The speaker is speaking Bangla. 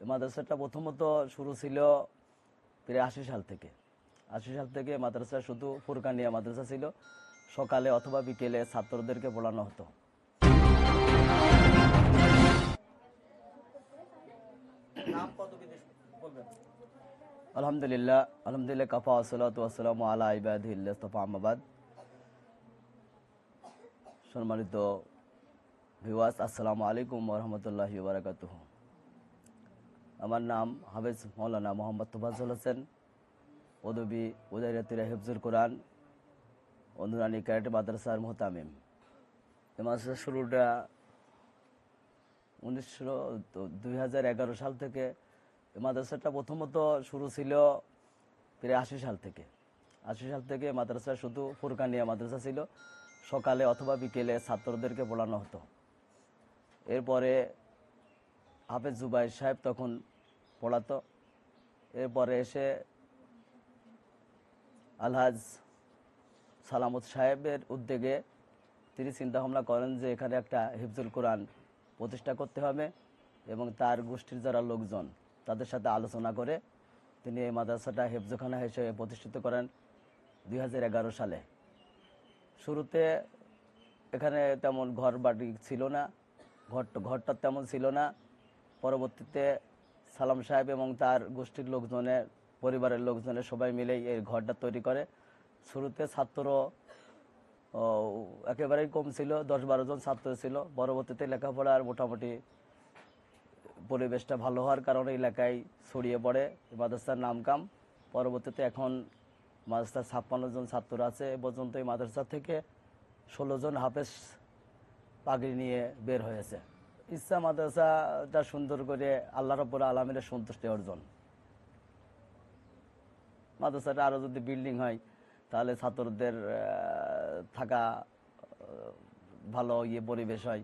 মাদ্রাসাটা প্রথমত শুরু ছিল প্রায় 80 সাল থেকে। 80 সাল থেকে মাদ্রাসা শুধু ফুরকানিয়া মাদ্রাসা ছিল, সকালে অথবা বিকেলে ছাত্রদেরকে পড়ানো হতো। আলহামদুলিল্লাহ আলহামদুলিল্লাহ কাফা ওয়াসসালাতু ওয়াসসালামু আলা ইবাদিহিল্লাহ ইসতাফা আম্মা বাদ। সম্মানিত ভিউয়ার্স, আসসালামু আলাইকুম ওয়া রাহমাতুল্লাহি ওয়া বারাকাতুহু। আমার নাম হাফেজ মাওলানা মোহাম্মদ তোফাজ্জল হোসেন, পদবী উদাইরাতুল হিফজুল কোরআন ও নুরানি ক্যাডেট মাদ্রাসার মুহতামিম। এই মাদ্রাসার শুরুটা 2011 সাল থেকে। এই মাদ্রাসাটা প্রথমত শুরু ছিল প্রায় 80 সাল থেকে। 80 সাল থেকে মাদ্রাসা শুধু ফুরকানিয়া মাদ্রাসা ছিল, সকালে অথবা বিকেলে ছাত্রদেরকে পড়ানো হতো। এরপরে হাফেজ জুবাইর সাহেব তখন পড়াতো। এরপরে এসে আলহাজ সালামত সাহেবের উদ্যোগে তিনি চিন্তা ভাবনা করেন যে এখানে একটা হিফজুল কোরআন প্রতিষ্ঠা করতে হবে, এবং তার গোষ্ঠীর যারা লোকজন তাদের সাথে আলোচনা করে তিনি এই মাদ্রাসাটা হেফজখানা হিসেবে প্রতিষ্ঠিত করেন 2011 সালে। শুরুতে এখানে তেমন ঘর বাড়ি ছিল না, ঘরটা তেমন ছিল না। পরবর্তীতে সালাম সাহেব এবং তার গোষ্ঠীর লোকজনের, পরিবারের লোকজনের সবাই মিলেই এই ঘরটা তৈরি করে। শুরুতে ছাত্র একেবারেই কম ছিল, 10-12 জন ছাত্র ছিল। পরবর্তীতে লেখাপড়ার মোটামুটি পরিবেশটা ভালো হওয়ার কারণে এলাকায় ছড়িয়ে পড়ে মাদ্রাসার নামকাম। পরবর্তীতে এখন মাদ্রাসার 56 জন ছাত্র আছে। এ পর্যন্ত এই মাদ্রাসা থেকে 16 জন হাফেজ পাগড়ি নিয়ে বের হয়েছে। ইচ্ছা মাদ্রাসাটা সুন্দর করে আল্লাহ রাব্বুল আলামিনের সন্তুষ্টি অর্জন। মাদ্রাসাটা আরও যদি বিল্ডিং হয় তাহলে ছাত্রদের থাকা ভালো পরিবেশ হয়।